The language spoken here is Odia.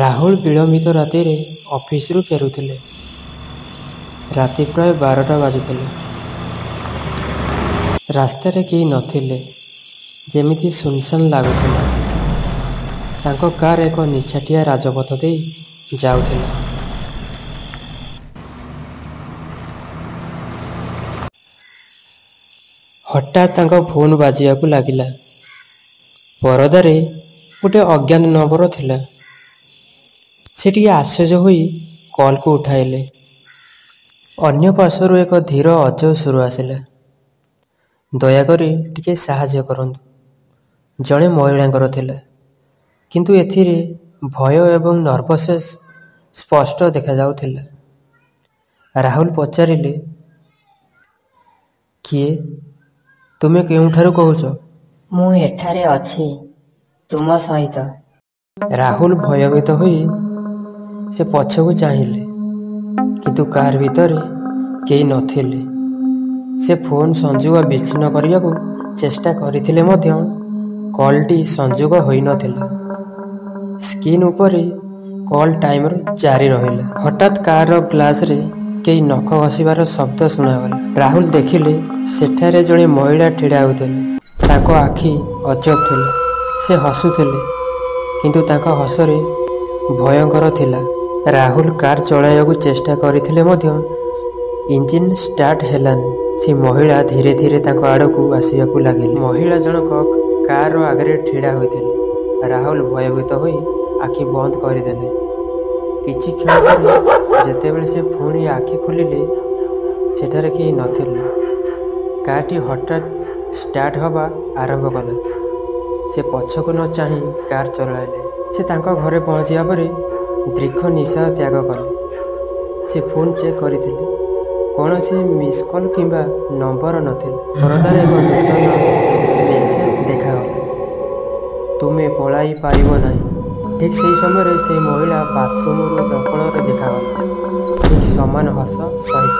ରାହୁଲ ବିଳମ୍ବିତ ରାତିରେ ଅଫିସରୁ ଫେରୁଥିଲେ। ରାତି ପ୍ରାୟ 12ଟା ବାଜୁଥିଲା। ରାସ୍ତାରେ କେହି ନଥିଲେ, ଯେମିତି ସୁନସାନ୍ ଲାଗୁଥିଲା। ତାଙ୍କ କାର୍ ଏକ ନିଛାଟିଆ ରାଜପଥ ଦେଇ ଯାଉଥିଲା। ହଠାତ୍ ତାଙ୍କ ଫୋନ୍ ବାଜିବାକୁ ଲାଗିଲା। ପରଦାରେ ଗୋଟେ ଅଜ୍ଞାତ ନମ୍ବର ଥିଲା। ସେ ଟିକେ ଆଶ୍ଚର୍ଯ୍ୟ ହୋଇ କଲ୍କୁ ଉଠାଇଲେ। ଅନ୍ୟ ପାର୍ଶ୍ୱରୁ ଏକ ଧୀର ଅଜବ ସୁର ଆସିଲା। ଦୟାକରି ଟିକେ ସାହାଯ୍ୟ କରନ୍ତୁ। ଜଣେ ମହିଳାଙ୍କର ଥିଲା, କିନ୍ତୁ ଏଥିରେ ଭୟ ଏବଂ ନର୍ଭସନେସ୍ ସ୍ପଷ୍ଟ ଦେଖାଯାଉଥିଲା। ରାହୁଲ ପଚାରିଲେ, କିଏ? ତୁମେ କେଉଁଠାରୁ କହୁଛ? ମୁଁ ଏଠାରେ ଅଛି, ତୁମ ସହିତ। ରାହୁଲ ଭୟଭୀତ ହୋଇ ସେ ପଛକୁ ଚାହିଁଲେ, କିନ୍ତୁ କାର୍ ଭିତରେ କେହି ନଥିଲେ। ସେ ଫୋନ୍ ସଂଯୋଗ ବିଚ୍ଛିନ୍ନ କରିବାକୁ ଚେଷ୍ଟା କରିଥିଲେ ମଧ୍ୟ କଲ୍ଟି ସଂଯୋଗ ହୋଇନଥିଲା। ସ୍କ୍ରିନ୍ ଉପରେ କଲ୍ ଟାଇମର୍ ଜାରି ରହିଲା। ହଠାତ୍ କାର୍ର ଗ୍ଲାସରେ କେହି ନଖ ଘଷିବାର ଶବ୍ଦ ଶୁଣାଗଲା। ରାହୁଲ ଦେଖିଲେ ସେଠାରେ ଜଣେ ମହିଳା ଛିଡ଼ା ହୋଇଥିଲେ। ତାଙ୍କ ଆଖି ଅଜବ ଥିଲା। ସେ ହସୁଥିଲେ, କିନ୍ତୁ ତାଙ୍କ ହସରେ ଭୟଙ୍କର ଥିଲା। ରାହୁଲ କାର୍ ଚଳାଇବାକୁ ଚେଷ୍ଟା କରିଥିଲେ ମଧ୍ୟ ଇଞ୍ଜିନ୍ ଷ୍ଟାର୍ଟ ହେଲାନି। ସେ ମହିଳା ଧୀରେ ଧୀରେ ତାଙ୍କ ଆଡ଼କୁ ଆସିବାକୁ ଲାଗିଲେ। ମହିଳା ଜଣକ କାର୍ର ଆଗରେ ଛିଡ଼ା ହୋଇଥିଲେ। ରାହୁଲ ଭୟଭୀତ ହୋଇ ଆଖି ବନ୍ଦ କରିଦେଲେ। କିଛି କ୍ଷଣ ପରେ ଯେତେବେଳେ ସେ ପୁଣି ଆଖି ଖୋଲିଲେ, ସେଠାରେ କେହି ନଥିଲେ। କାର୍ଟି ହଠାତ୍ ଷ୍ଟାର୍ଟ ହେବା ଆରମ୍ଭ କଲା। ସେ ପଛକୁ ନ ଚାହିଁ କାର୍ ଚଳାଇଲେ। ସେ ତାଙ୍କ ଘରେ ପହଞ୍ଚିବା ପରେ ଦୀର୍ଘ ନିଶ୍ୱାସ ତ୍ୟାଗ କଲେ। ସେ ଫୋନ୍ ଚେକ୍ କରିଥିଲେ। କୌଣସି ମିସ୍ କଲ୍ କିମ୍ବା ନମ୍ବର ନଥିଲା। ପରଦାରେ ଏକ ନୂତନ ମେସେଜ ଦେଖାଗଲା, ତୁମେ ପଳାଇ ପାରିବ ନାହିଁ। ଠିକ୍ ସେହି ସମୟରେ ସେହି ମହିଳା ବାଥରୁମ୍ରୁ ଦର୍ପଣରେ ଦେଖାଗଲା, ଠିକ୍ ସମାନ ହସ ସହିତ।